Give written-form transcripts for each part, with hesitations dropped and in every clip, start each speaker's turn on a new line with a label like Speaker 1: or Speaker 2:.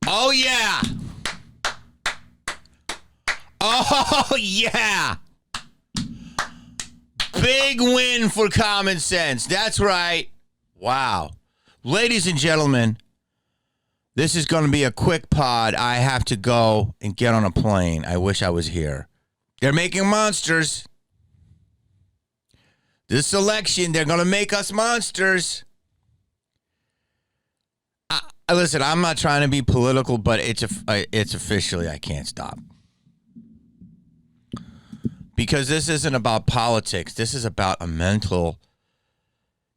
Speaker 1: Oh, yeah. Oh, yeah. Big win for common sense. That's right. Wow. Ladies and gentlemen, this is going to be a quick pod. I have to go and get on a plane. I wish I was here. They're making monsters. This election, they're going to make us monsters. Listen, I'm not trying to be political, but it's officially, I can't stop. Because this isn't about politics. This is about a mental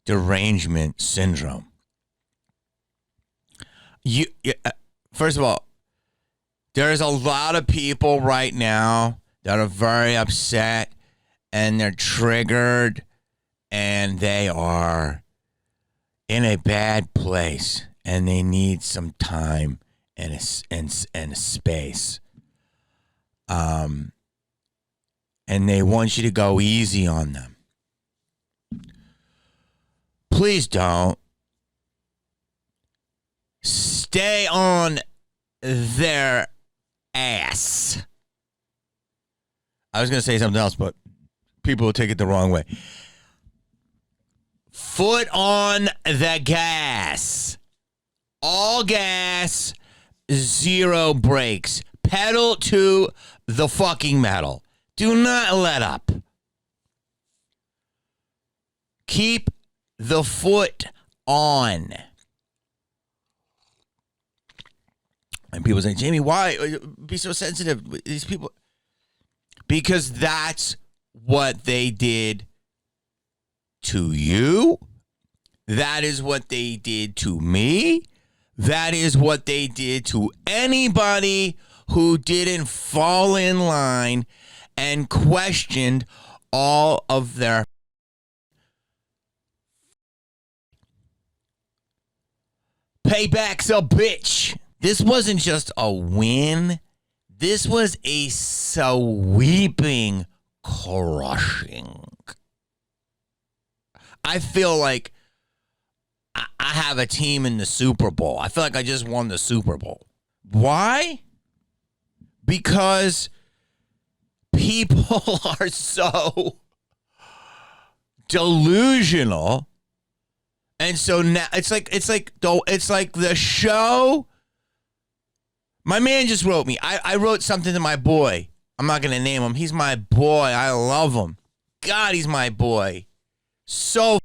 Speaker 1: derangement syndrome. First of all, there's a lot of people right now that are very upset and they're triggered and they are in a bad place and they need some time and a space. And they want you to go easy on them. Please don't. Stay on their ass. I was going to say something else, but people will take it the wrong way. Foot on the gas. All gas, zero brakes. Pedal to the fucking metal. Do not let up. Keep the foot on. And people say, Jamie, why be so sensitive? These people. Because that's what they did to you. That is what they did to me. That is what they did to anybody who didn't fall in line and questioned all of their payback's a bitch. This wasn't just a win. This was a sweeping crushing. I feel like I have a team in the Super Bowl. I feel like I just won the Super Bowl. Why? Because people are so delusional. And so now it's like the show. My man just wrote me. I wrote something to my boy. I'm not going to name him. He's my boy. I love him. God, he's my boy. So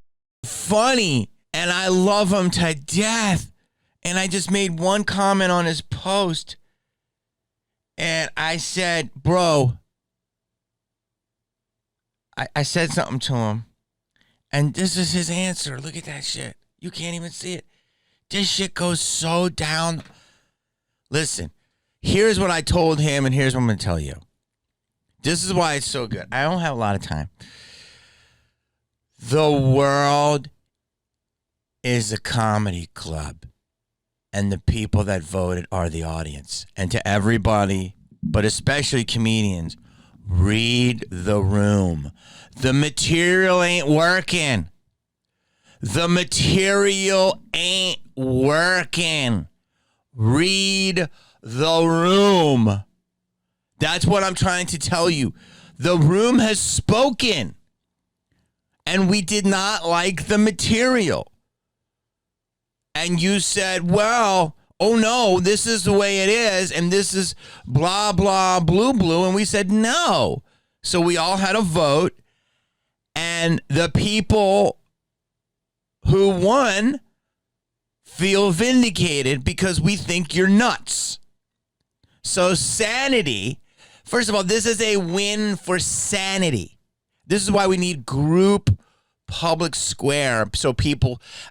Speaker 1: funny. And I love him to death. And I just made one comment on his post. And I said, bro, I said something to him. And this is his answer. Look at that shit. You can't even see it. This shit goes so down. Listen, here's what I told him, and here's what I'm going to tell you. This is why it's so good. I don't have a lot of time. The world is a comedy club, and the people that voted are the audience. And to everybody, but especially comedians, read the room. The material ain't working. The material ain't working. Read the room. That's what I'm trying to tell you. The room has spoken. And we did not like the material. And you said, well, oh no, this is the way it is. And this is blah, blah, blue, blue. And we said no. So we all had a vote. And the people who won feel vindicated because we think you're nuts. So sanity, first of all, this is a win for sanity. This is why we need group public square. So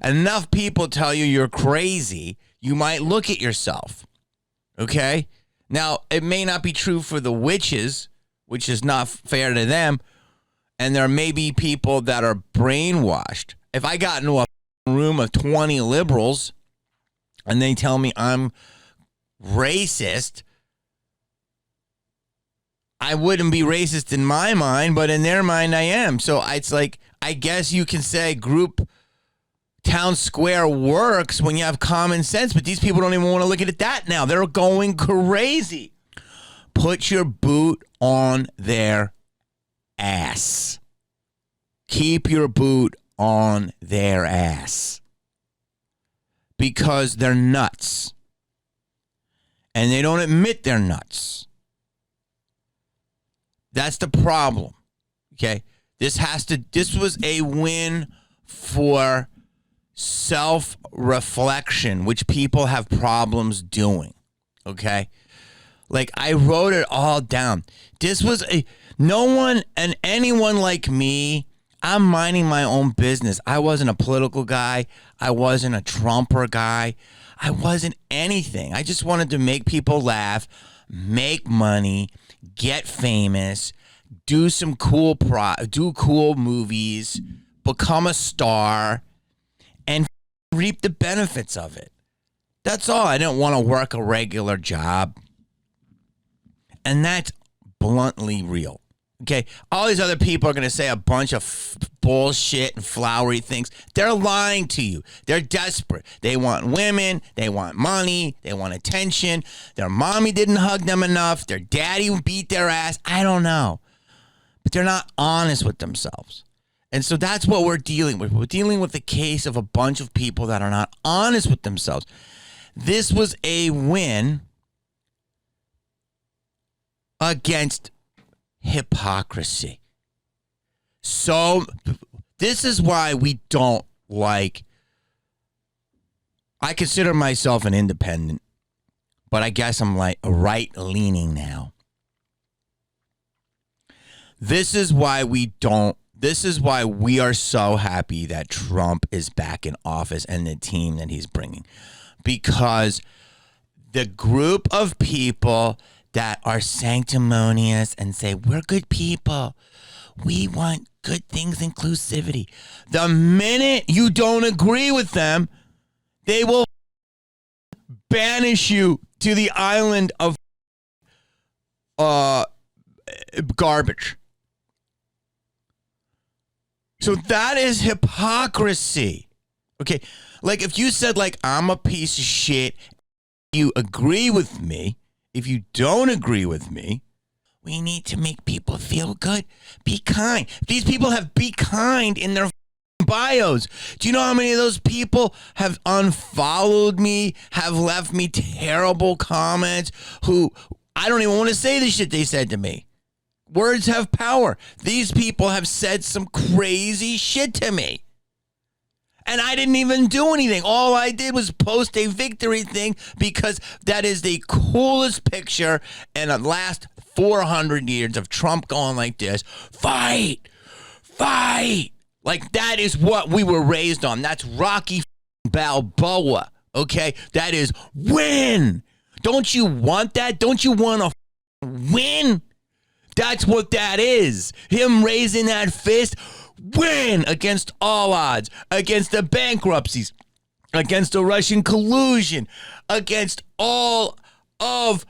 Speaker 1: enough people tell you you're crazy, you might look at yourself. Okay? Now, it may not be true for the witches, which is not fair to them. And there may be people that are brainwashed. If I got into a room of 20 liberals and they tell me I'm racist, I wouldn't be racist in my mind, but in their mind I am. So it's like, I guess you can say group town square works when you have common sense, but these people don't even want to look at it that now. They're going crazy. Put your boot on their ass. Keep your boot on their ass. Because they're nuts. And they don't admit they're nuts. That's the problem. Okay? This was a win for self-reflection, which people have problems doing. Okay? Like, I wrote it all down. No one and anyone like me, I'm minding my own business. I wasn't a political guy. I wasn't a Trumper guy. I wasn't anything. I just wanted to make people laugh, make money, get famous, do some cool movies, become a star, and reap the benefits of it. That's all. I didn't want to work a regular job. And that's bluntly real. Okay? All these other people are going to say a bunch of bullshit and flowery things. They're lying to you. They're desperate. They want women. They want money. They want attention. Their mommy didn't hug them enough. Their daddy beat their ass. I don't know. But they're not honest with themselves. And so that's what we're dealing with. We're dealing with the case of a bunch of people that are not honest with themselves. This was a win against hypocrisy. So this is why we don't like. I consider myself an independent, but I guess I'm like right-leaning now. This is why we are so happy that Trump is back in office and the team that he's bringing. Because the group of people that are sanctimonious and say, we're good people, we want good things, inclusivity. The minute you don't agree with them, they will banish you to the island of garbage. So that is hypocrisy. Okay, like if you said like I'm a piece of shit, you agree with me. If you don't agree with me, we need to make people feel good. Be kind. These people have be kind in their bios. Do you know how many of those people have unfollowed me, have left me terrible comments, who I don't even want to say the shit they said to me? Words have power. These people have said some crazy shit to me. And I didn't even do anything. All I did was post a victory thing because that is the coolest picture in the last 400 years of Trump going like this. Fight! Fight! Like that is what we were raised on. That's Rocky Balboa. Okay? That is win! Don't you want that? Don't you want to win? That's what that is. Him raising that fist, win against all odds, against the bankruptcies, against the Russian collusion, against all of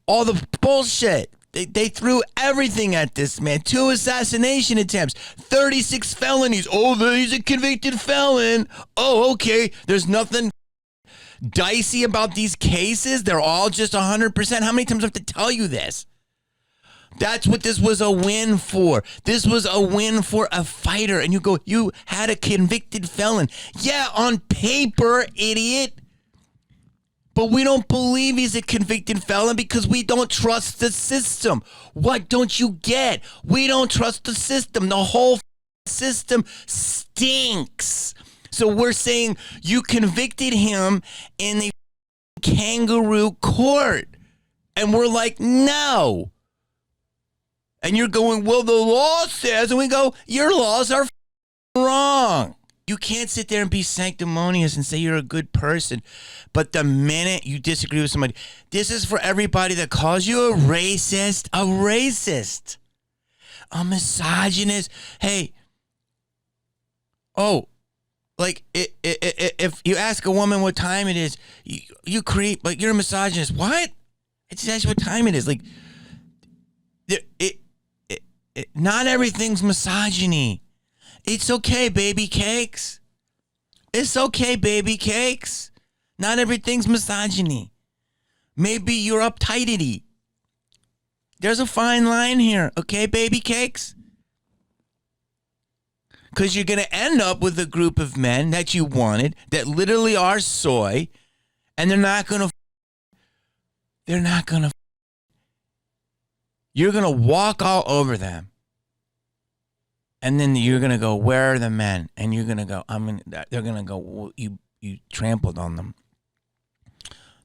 Speaker 1: all the bullshit. They threw everything at this man. 2 assassination attempts, 36 felonies. Oh, he's a convicted felon. Oh, okay. There's nothing dicey about these cases. They're all just 100%. How many times do I have to tell you this? That's what this was a win for. This was a win for a fighter. And you go, you had a convicted felon. Yeah, on paper, idiot. But we don't believe he's a convicted felon because we don't trust the system. What don't you get? We don't trust the system. The whole system stinks. So we're saying you convicted him in the kangaroo court. And we're like, no. And you're going, well, the law says, and we go, your laws are wrong. You can't sit there and be sanctimonious and say you're a good person. But the minute you disagree with somebody, this is for everybody that calls you a racist, a misogynist. Hey, like if you ask a woman what time it is, you creep, like you're a misogynist. What? I just asked you what time it is. Like, not everything's misogyny. It's okay, baby cakes. It's okay, baby cakes. Not everything's misogyny. Maybe you're uptightity. There's a fine line here, okay, baby cakes? Because you're going to end up with a group of men that you wanted that literally are soy, and they're not going to. You're going to walk all over them. And then you're going to go, where are the men? And you're going to go, they're going to go, well, you trampled on them.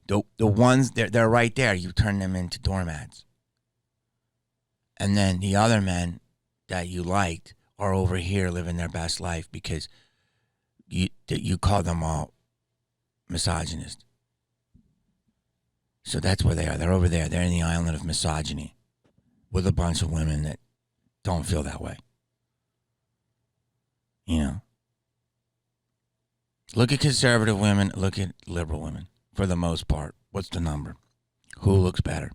Speaker 1: The ones, they're right there. You turn them into doormats. And then the other men that you liked are over here living their best life because you call them all misogynist. So that's where they are. They're over there. They're in the island of misogyny with a bunch of women that don't feel that way. You know. Look at conservative women. Look at liberal women. For the most part, what's the number? Who looks better?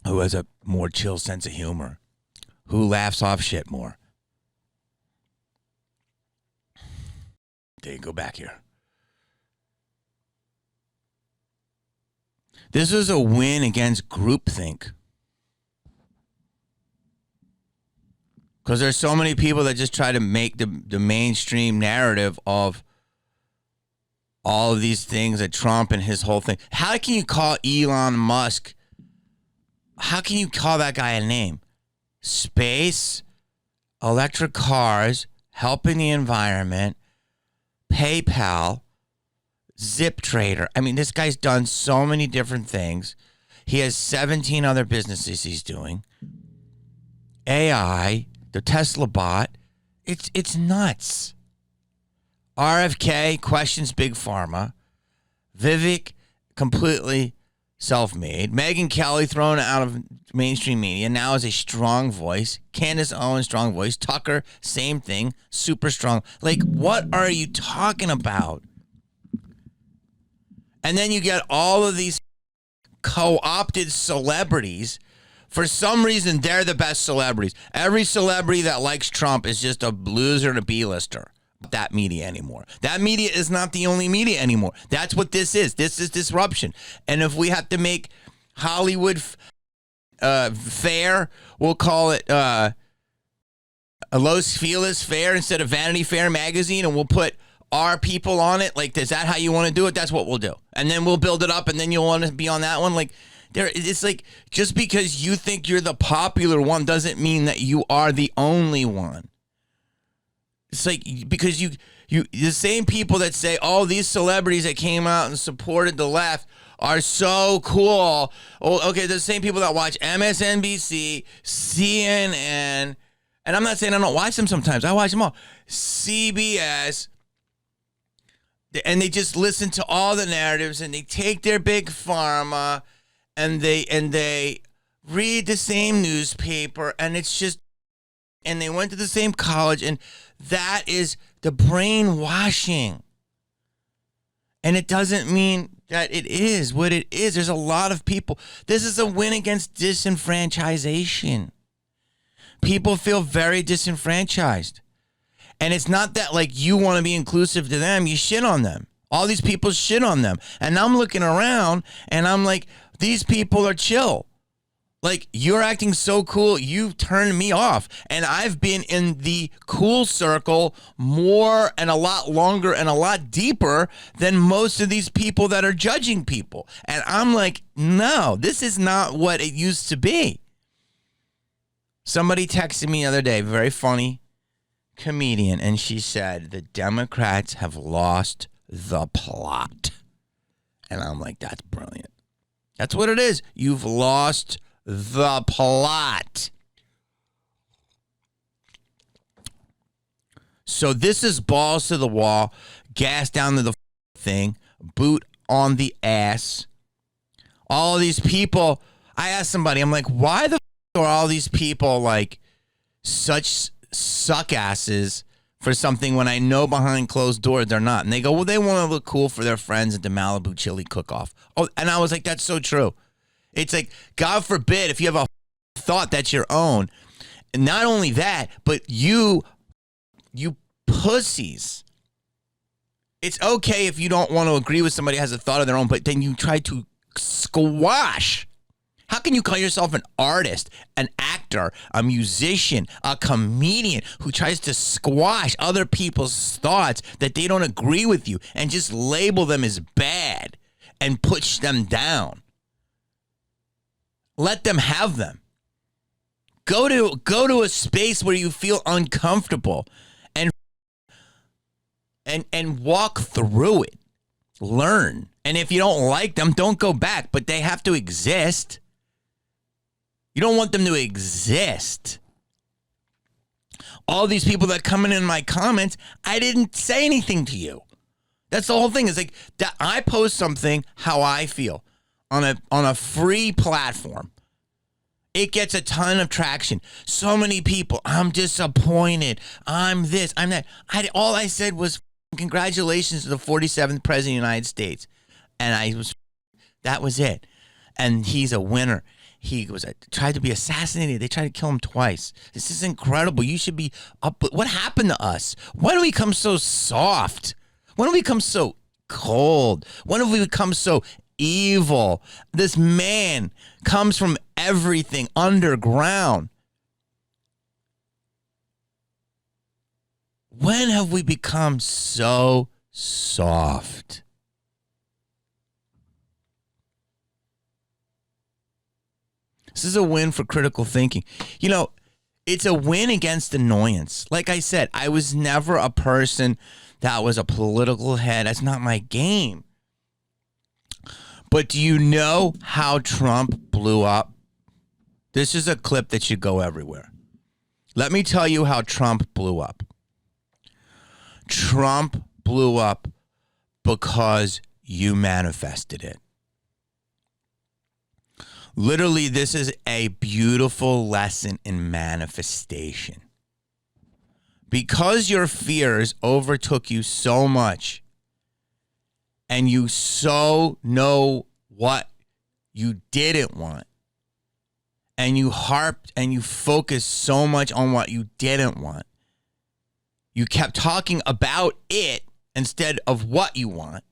Speaker 1: Who has a more chill sense of humor? Who laughs off shit more? They go back here. This was a win against groupthink. Because there's so many people that just try to make the mainstream narrative of all of these things that Trump and his whole thing. How can you call Elon Musk? How can you call that guy a name? Space, electric cars, helping the environment, PayPal, Zip Trader. I mean, this guy's done so many different things. He has 17 other businesses he's doing. AI, the Tesla bot. It's nuts. RFK questions Big Pharma. Vivek completely self-made. Megyn Kelly thrown out of mainstream media. Now is a strong voice. Candace Owens, strong voice. Tucker, same thing. Super strong. Like, what are you talking about? And then you get all of these co-opted celebrities. For some reason, they're the best celebrities. Every celebrity that likes Trump is just a loser and a B-lister. That media anymore. That media is not the only media anymore. That's what this is. This is disruption. And if we have to make Hollywood fair, we'll call it a Los Feliz Fair instead of Vanity Fair magazine, and we'll put our people on it. Like, is that how you want to do it? That's what we'll do. And then we'll build it up, and then you'll want to be on that one. Like, it's like, just because you think you're the popular one doesn't mean that you are the only one. It's like, because you the same people that say, oh, these celebrities that came out and supported the left are so cool. Oh, okay, the same people that watch MSNBC, CNN, and I'm not saying I don't watch them sometimes. I watch them all. CBS, and they just listen to all the narratives, and they take their big pharma, and they read the same newspaper, and it's just, and they went to the same college, and that is the brainwashing. And it doesn't mean that it is what it is. There's a lot of people. This is a win against disenfranchisation. People feel very disenfranchised. And it's not that, like, you want to be inclusive to them. You shit on them. All these people shit on them. And I'm looking around, and I'm like, these people are chill. Like, you're acting so cool, you turned me off. And I've been in the cool circle more and a lot longer and a lot deeper than most of these people that are judging people. And I'm like, no, this is not what it used to be. Somebody texted me the other day, very funny comedian, and she said, the Democrats have lost the plot. And I'm like, that's brilliant. That's what it is. You've lost the plot. So this is balls to the wall, gas down to the thing, boot on the ass. All of these people, I asked somebody, I'm like, why the are all these people like such suck asses for something when I know behind closed doors they're not? And they go, well, they want to look cool for their friends at the Malibu Chili Cook-Off. Oh, and I was like, that's so true. It's like, God forbid, if you have a thought that's your own, And not only that, but you pussies. It's okay if you don't want to agree with somebody who has a thought of their own, but then you try to squash. How can you call yourself an artist, an actor, a musician, a comedian who tries to squash other people's thoughts that they don't agree with you and just label them as bad and push them down? Let them have them. Go to a space where you feel uncomfortable and walk through it. Learn. And if you don't like them, don't go back, but they have to exist. You don't want them to exist. All these people that come in my comments, I didn't say anything to you. That's the whole thing. It's like that I post something how I feel on a free platform. It gets a ton of traction. So many people, I'm disappointed. I'm this, I'm that. All I said was congratulations to the 47th president of the United States. And that was it. And he's a winner. He tried to be assassinated. They tried to kill him twice. This is incredible. You should be up. What happened to us? Why do we become so soft? Why do we become so cold? Why do we become so evil? This man comes from everything underground. When have we become so soft? This is a win for critical thinking. You know, it's a win against annoyance. Like I said, I was never a person that was a political head. That's not my game. But do you know how Trump blew up? This is a clip that should go everywhere. Let me tell you how Trump blew up. Trump blew up because you manifested it. Literally, this is a beautiful lesson in manifestation. Because your fears overtook you so much, and you so know what you didn't want, and you harped and you focused so much on what you didn't want, you kept talking about it instead of what you want.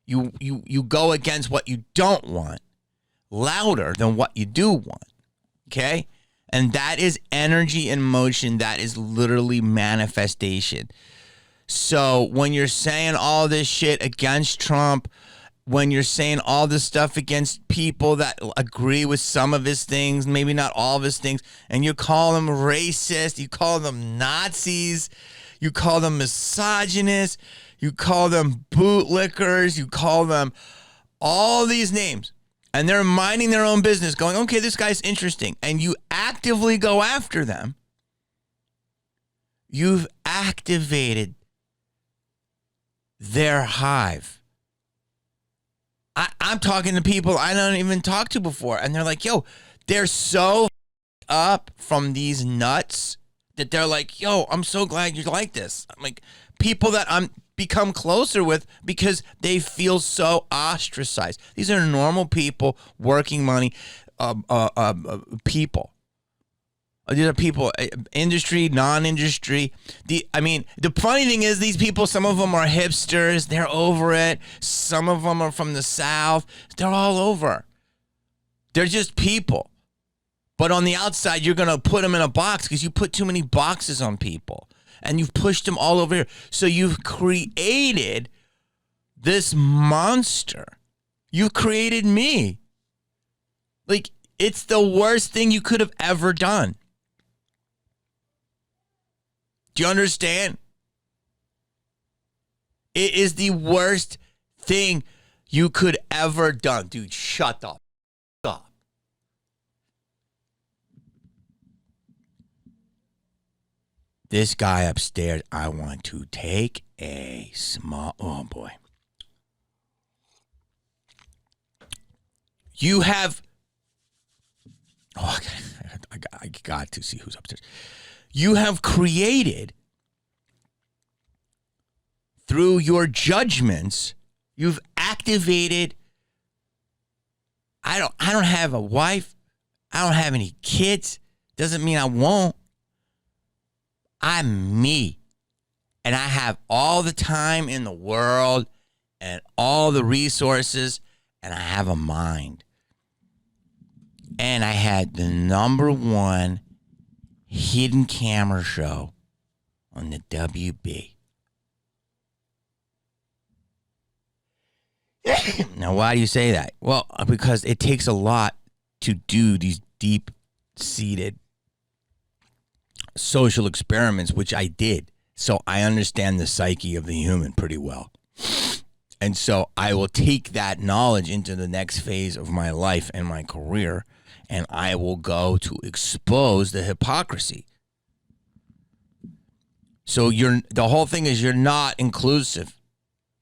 Speaker 1: You go against what you don't want louder than what you do want. Okay? And that is energy in motion. That is literally manifestation. So when you're saying all this shit against Trump, when you're saying all this stuff against people that agree with some of his things, maybe not all of his things, and you call them racist, you call them Nazis, you call them misogynists, you call them bootlickers, you call them all these names, and they're minding their own business, going, okay, this guy's interesting, and you actively go after them, you've activated their hive. I'm talking to people I don't even talk to before, and they're like, yo, they're so up from these nuts that they're like, yo, I'm so glad you like this. I'm like, people that I'm become closer with because they feel so ostracized. These are normal people, working money people. These are people, industry, non-industry. The funny thing is these people, some of them are hipsters. They're over it. Some of them are from the South. They're all over. They're just people. But on the outside, you're going to put them in a box because you put too many boxes on people. And you've pushed them all over here. So you've created this monster. You've created me. Like, it's the worst thing you could have ever done. Do you understand? It is the worst thing you could ever done. Dude, shut up. Stop. This guy upstairs, I want to take a small... Oh, boy. You have... Oh, I got to see who's upstairs. You have created, through your judgments, you've activated... I don't have a wife. I don't have any kids. Doesn't mean I won't. I'm me. And I have all the time in the world and all the resources, and I have a mind. And I had the #1 hidden camera show on the WB. Now, why do you say that? Well, because it takes a lot to do these deep-seated social experiments, which I did. So I understand the psyche of the human pretty well. And so I will take that knowledge into the next phase of my life and my career, and I will go to expose the hypocrisy. So the whole thing is you're not inclusive.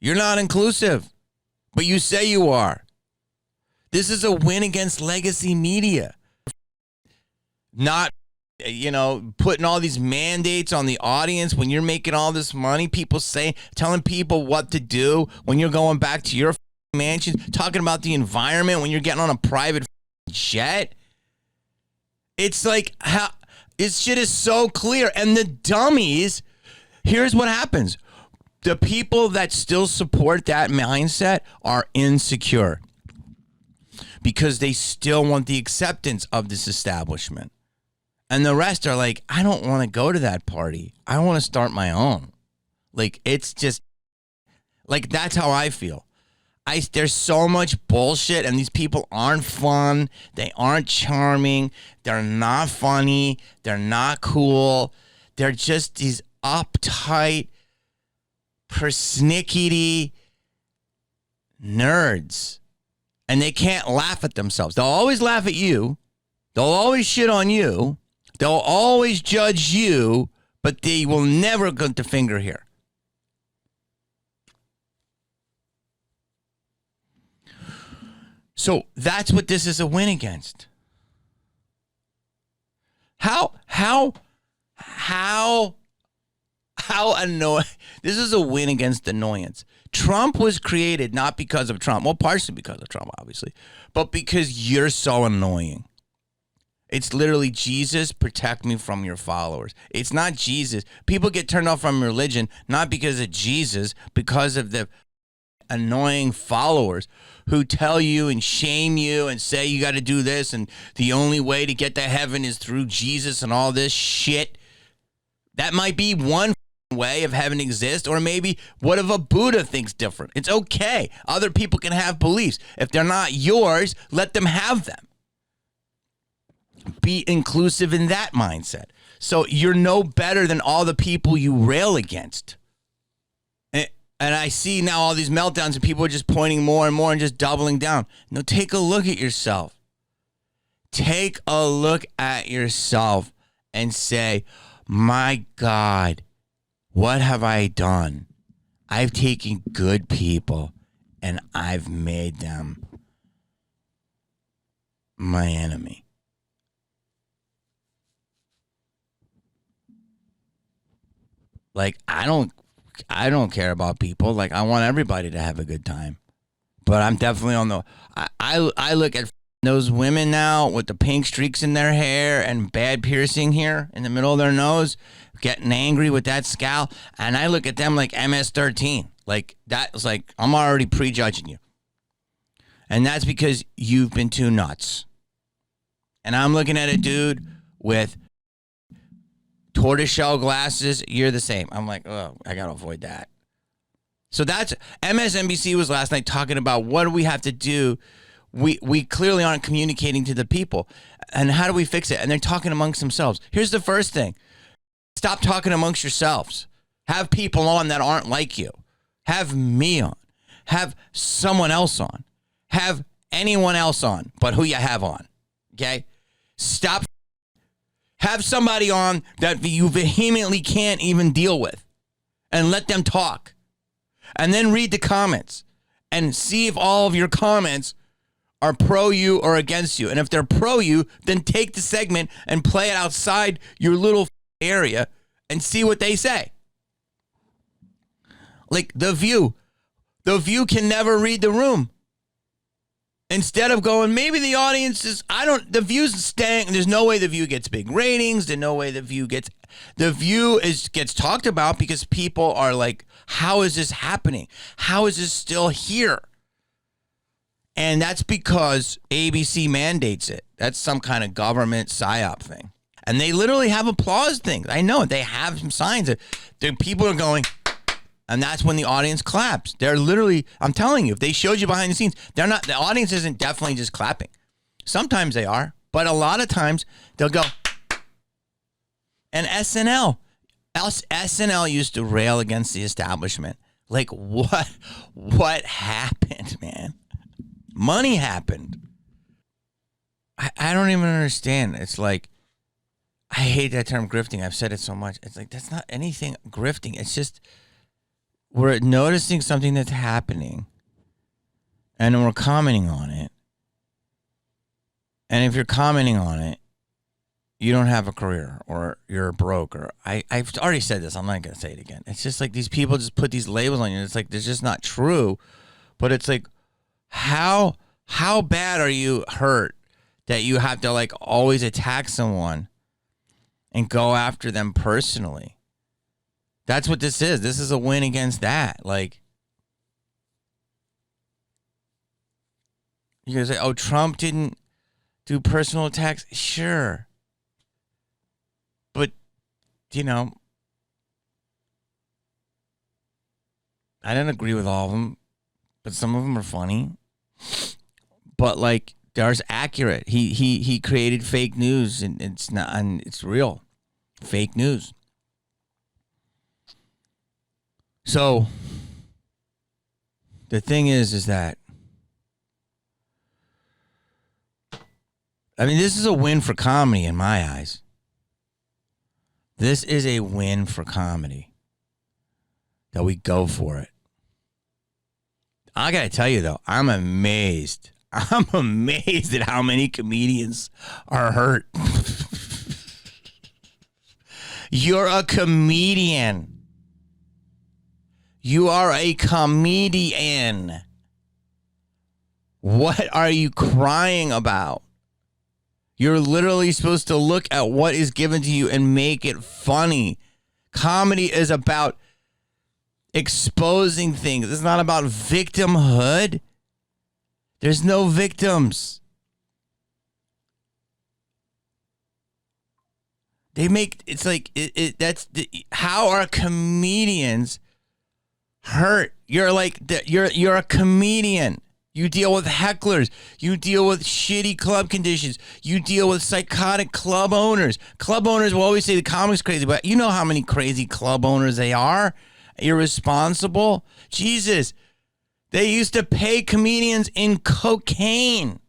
Speaker 1: You're not inclusive, but you say you are. This is a win against legacy media. Not, putting all these mandates on the audience when you're making all this money. People telling people what to do when you're going back to your mansion, talking about the environment when you're getting on a private jet. It's like, how this shit is so clear. And the dummies, here's what happens. The people that still support that mindset are insecure because they still want the acceptance of this establishment. And the rest are like, I don't want to go to that party. I want to start my own. Like, it's just, like, that's how I feel. There's so much bullshit, and these people aren't fun. They aren't charming. They're not funny. They're not cool. They're just these uptight, persnickety nerds. And they can't laugh at themselves. They'll always laugh at you. They'll always shit on you. They'll always judge you, but they will never go to finger here. So that's what this is a win against. How annoying. This is a win against annoyance. Trump was created not because of Trump. Well, partially because of Trump, obviously, but because you're so annoying. It's literally, Jesus, protect me from your followers. It's not Jesus. People get turned off from religion, not because of Jesus, because of the annoying followers who tell you and shame you and say you got to do this and the only way to get to heaven is through Jesus and all this shit. That might be one way of heaven exists, or maybe what if a Buddha thinks different? It's okay. Other people can have beliefs. If they're not yours, let them have them. Be inclusive in that mindset. So you're no better than all the people you rail against. And I see now all these meltdowns and people are just pointing more and more and just doubling down. No, take a look at yourself. Take a look at yourself and say, my God, what have I done? I've taken good people and I've made them my enemy. Like, I don't care about people. Like, I want everybody to have a good time. But I'm definitely on the, I look at those women now with the pink streaks in their hair and bad piercing here in the middle of their nose, getting angry with that scowl. And I look at them like MS-13. Like, that's like, I'm already prejudging you. And that's because you've been too nuts. And I'm looking at a dude with tortoiseshell glasses. You're the same. I'm like, oh, I got to avoid that. So that's, MSNBC was last night talking about what do we have to do. We clearly aren't communicating to the people. And how do we fix it? And they're talking amongst themselves. Here's the first thing. Stop talking amongst yourselves. Have people on that aren't like you. Have me on. Have someone else on. Have anyone else on but who you have on. Okay? Stop. Have somebody on that you vehemently can't even deal with and let them talk. And then read the comments and see if all of your comments are pro you or against you. And if they're pro you, then take the segment and play it outside your little area and see what they say. Like The View. The View can never read the room. Instead of going, maybe the audience is, the view's staying. There's no way the view gets big ratings. There's no way the view gets talked about because people are like, how is this happening? How is this still here? And that's because ABC mandates it. That's some kind of government psyop thing. And they literally have applause things. I know they have some signs that people are going, and that's when the audience claps. They're literally, I'm telling you, if they showed you behind the scenes, the audience isn't definitely just clapping. Sometimes they are, but a lot of times they'll go. And SNL used to rail against the establishment. Like, what happened, man? Money happened. I don't even understand. It's like, I hate that term grifting. I've said it so much. It's like, that's not anything grifting. It's just, we're noticing something that's happening and we're commenting on it. And if you're commenting on it, you don't have a career or you're broke. Or I've already said this. I'm not going to say it again. It's just like these people just put these labels on you. It's like, they're just not true. But it's like, how bad are you hurt that you have to like always attack someone and go after them personally? That's what this is. This is a win against that. Like, you're going to say, oh, Trump didn't do personal attacks? Sure. But, I didn't agree with all of them, but some of them are funny. But, like, there's accurate. He created fake news, and it's not, and it's real. Fake news. So, the thing is that, I mean, this is a win for comedy in my eyes. This is a win for comedy that we go for it. I got to tell you, though, I'm amazed. I'm amazed at how many comedians are hurt. You're a comedian. You are a comedian. What are you crying about? You're literally supposed to look at what is given to you and make it funny. Comedy is about exposing things. It's not about victimhood. There's no victims. It's like, how are comedians hurt? You're like, you're a comedian. You deal with hecklers. You deal with shitty club conditions. You deal with psychotic club owners. Club owners will always say the comic's crazy, but you know how many crazy club owners they are? Irresponsible. Jesus. They used to pay comedians in cocaine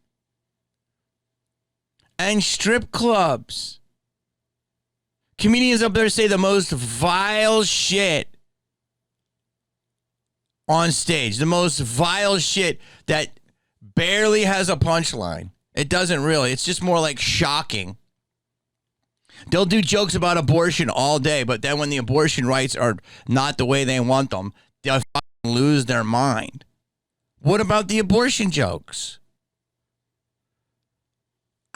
Speaker 1: and strip clubs. Comedians up there say the most vile shit on stage. The most vile shit that barely has a punchline. It doesn't really. It's just more like shocking. They'll do jokes about abortion all day, but then when the abortion rights are not the way they want them, they'll lose their mind. What about the abortion jokes?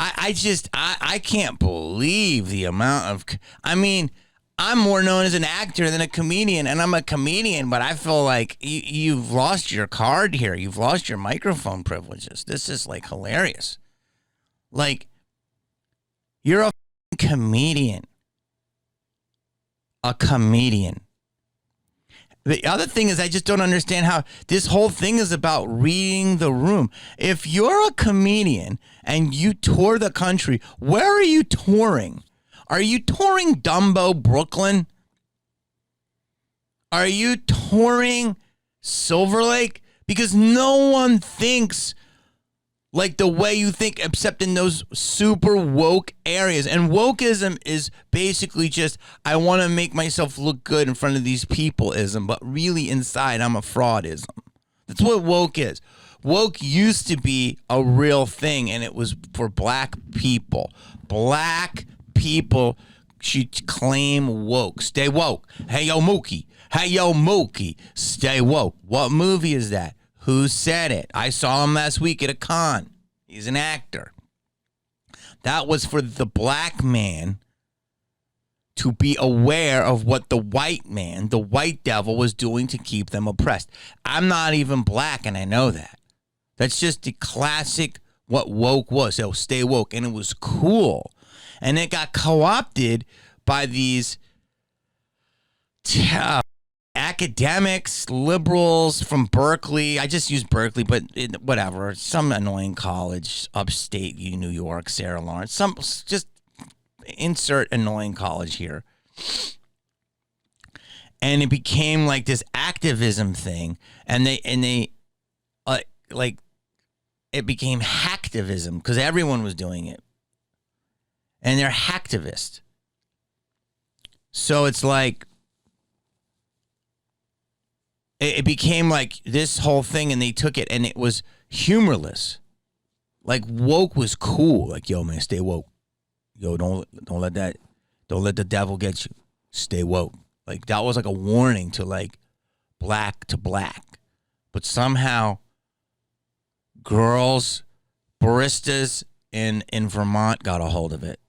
Speaker 1: I can't believe the amount of, I mean, I'm more known as an actor than a comedian, and I'm a comedian, but I feel like you've lost your card here. You've lost your microphone privileges. This is like hilarious. Like, you're a comedian. A comedian. The other thing is, I just don't understand how this whole thing is about reading the room. If you're a comedian and you tour the country, where are you touring? Are you touring Dumbo, Brooklyn? Are you touring Silver Lake? Because no one thinks like the way you think, except in those super woke areas. And wokeism is basically just, I want to make myself look good in front of these people-ism, but really inside I'm a fraud-ism. That's what woke is. Woke used to be a real thing, and it was for black people. Black people should claim woke. Stay woke. Hey, yo, Mookie. Hey, yo, Mookie. Stay woke. What movie is that? Who said it? I saw him last week at a con. He's an actor. That was for the black man to be aware of what the white man, the white devil, was doing to keep them oppressed. I'm not even black, and I know that. That's just the classic what woke was. So stay woke. And it was cool. And it got co-opted by these academics, liberals from Berkeley. I just use Berkeley, but whatever. Some annoying college, upstate New York, Sarah Lawrence. Some just insert annoying college here. And it became like this activism thing, and they like it became hacktivism because everyone was doing it, and they're hacktivists. So it's like it became like this whole thing, and they took it, and it was humorless. Like woke was cool. Like, yo, man, stay woke. Yo, don't let the devil get you. Stay woke. Like that was like a warning to like black to black. But somehow girls, baristas in Vermont got a hold of it.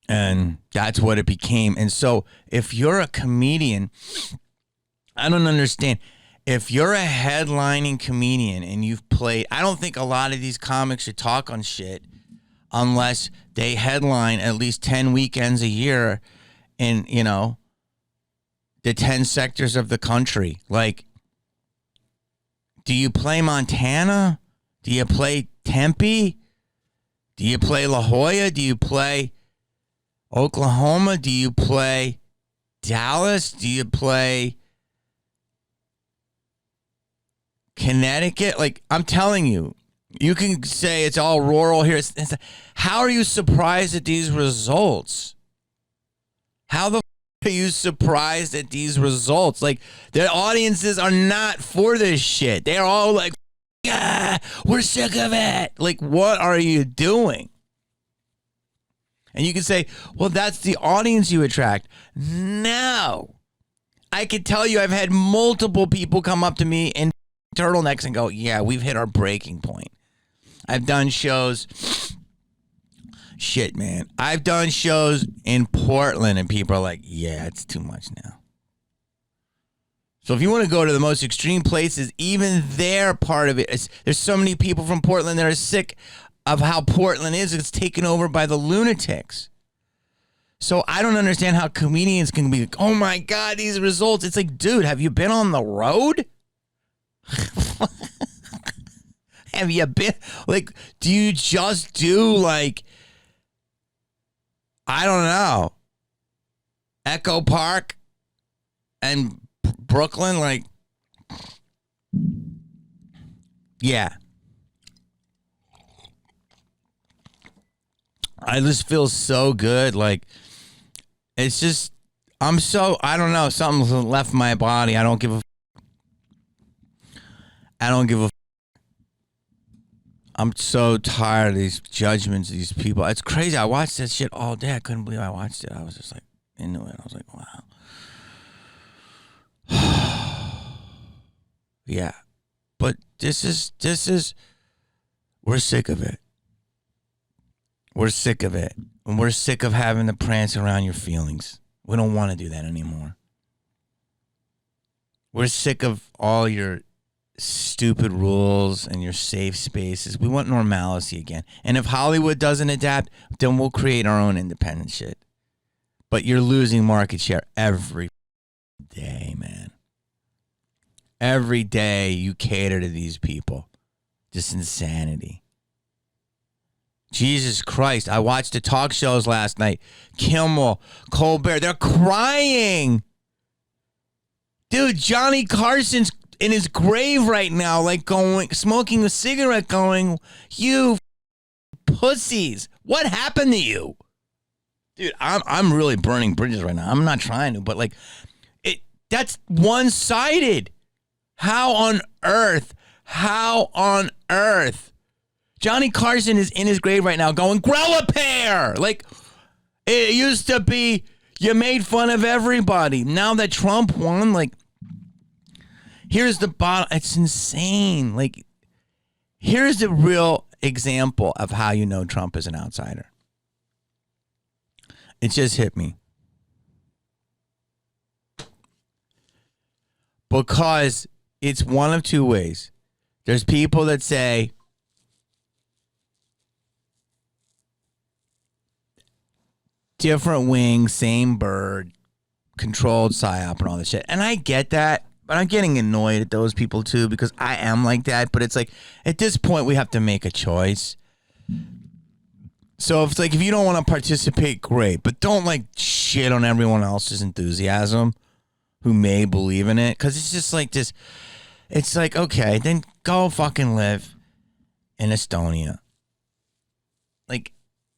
Speaker 1: And that's what it became. And so if you're a comedian, I don't understand. If you're a headlining comedian and you've played, I don't think a lot of these comics should talk on shit unless they headline at least 10 weekends a year in, the 10 sectors of the country. Like, do you play Montana? Do you play Tempe? Do you play La Jolla? Do you play Oklahoma? Do you play Dallas? Do you play Connecticut? Like, I'm telling you, you can say it's all rural here. How are you surprised at these results? How the are you surprised at these results? Like, their audiences are not for this shit. They're all like, yeah, we're sick of it. Like, what are you doing? And you can say, well, that's the audience you attract. No. I can tell you I've had multiple people come up to me in turtlenecks and go, yeah, we've hit our breaking point. I've done shows. Shit, man. I've done shows in Portland and people are like, yeah, it's too much now. So if you want to go to the most extreme places, even their part of it, there's so many people from Portland that are sick of how Portland is. It's taken over by the lunatics. So I don't understand how comedians can be like, oh my God, these results. It's like, dude, have you been on the road? Have you been, like, do you just do, like, I don't know, Echo Park and Brooklyn? Like, yeah. I just feel so good. Like, it's just, I don't know, something's left my body. I don't give a I'm so tired of these judgments of these people. It's crazy. I watched that shit all day. I couldn't believe I watched it. I was just like into it. I was like, wow. Yeah. But this is, we're sick of it. We're sick of it. And we're sick of having to prance around your feelings. We don't want to do that anymore. We're sick of all your stupid rules and your safe spaces. We want normalcy again. And if Hollywood doesn't adapt, then we'll create our own independent shit. But you're losing market share every day, man. Every day you cater to these people. Just insanity. Jesus Christ. I watched the talk shows last night. Kimmel, Colbert, they're crying. Dude, Johnny Carson's in his grave right now, like going, smoking a cigarette going, you pussies. What happened to you? Dude, I'm really burning bridges right now. I'm not trying to, but like, that's one-sided. How on earth? Johnny Carson is in his grave right now going, grow a pair. Like, it used to be, You made fun of everybody. Now that Trump won, like, here's the bottom. It's insane. Like, here's the real example of how you know Trump is an outsider. It just hit me. Because it's one of two ways. There's people that say, different wing, same bird, controlled psyop and all this shit. And I get that, but I'm getting annoyed at those people too because I am like that. But it's like, at this point, we have to make a choice. So if it's like, if you don't want to participate, great. But don't like shit on everyone else's enthusiasm who may believe in it. Because it's just like this. It's like, okay, then go fucking live in Estonia. Like,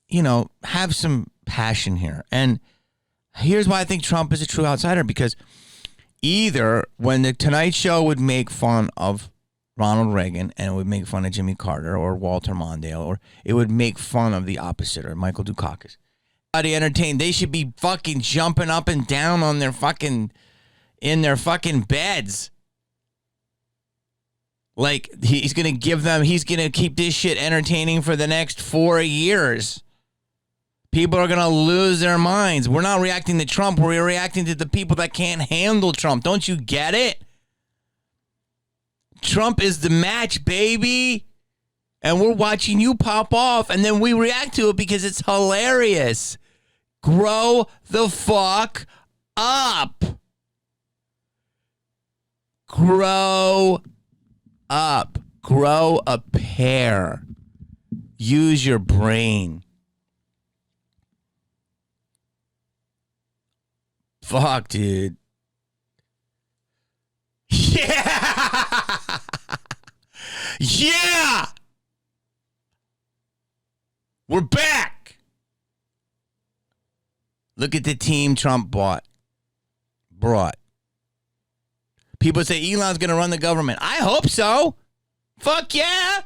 Speaker 1: you know, have some passion here. And here's why I think Trump is a true outsider, because either when the Tonight Show would make fun of Ronald Reagan and it would make fun of Jimmy Carter or Walter Mondale, or it would make fun of the opposite, or Michael Dukakis. They entertained. They should be fucking jumping up and down on their fucking, in their fucking beds. Like, he's going to give them, he's going to keep this shit entertaining for the next 4 years. People are going to lose their minds. We're not reacting to Trump. We're reacting to the people that can't handle Trump. Don't you get it? Trump is the match, baby. And we're watching you pop off, and then we react to it because it's hilarious. Grow the fuck up. Grow up. Grow a pair. Use your brain. Fuck, dude. Yeah! Yeah! We're back! Look at the team Trump brought. People say Elon's going to run the government. I hope so. Fuck yeah.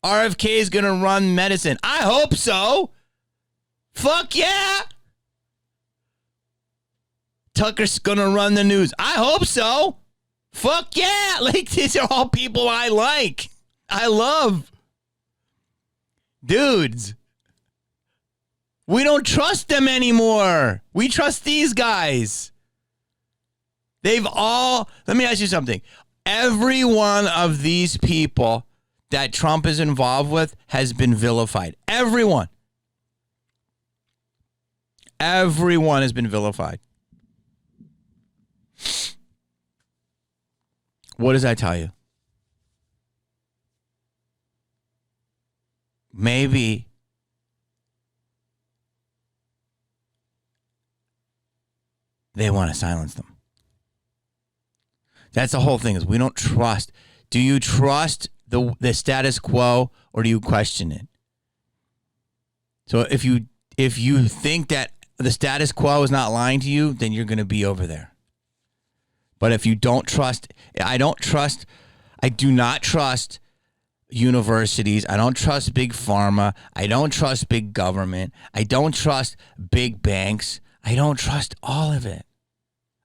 Speaker 1: RFK is going to run medicine. I hope so. Fuck yeah. Tucker's going to run the news. I hope so. Fuck yeah. Like, these are all people I like. I love. Dudes. We don't trust them anymore. We trust these guys. They've all, let me ask you something. Every one of these people that Trump is involved with has been vilified. Everyone. Everyone has been vilified. What does that tell you? Maybe they want to silence them. That's the whole thing, is we don't trust. Do you trust the status quo, or do you question it? So if you think that the status quo is not lying to you, then you're going to be over there. But if you don't trust, I do not trust universities. I don't trust big pharma. I don't trust big government. I don't trust big banks. I don't trust all of it.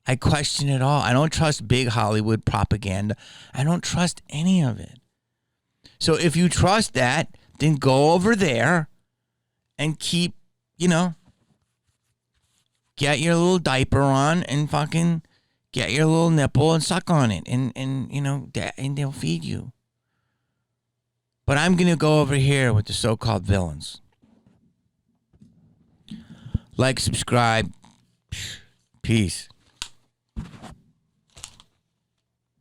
Speaker 1: I question it all. I don't trust big Hollywood propaganda. I don't trust any of it. So if you trust that, then go over there and keep, get your little diaper on and fucking get your little nipple and suck on it, and they'll feed you. But I'm going to go over here with the so-called villains. Like, subscribe. Peace.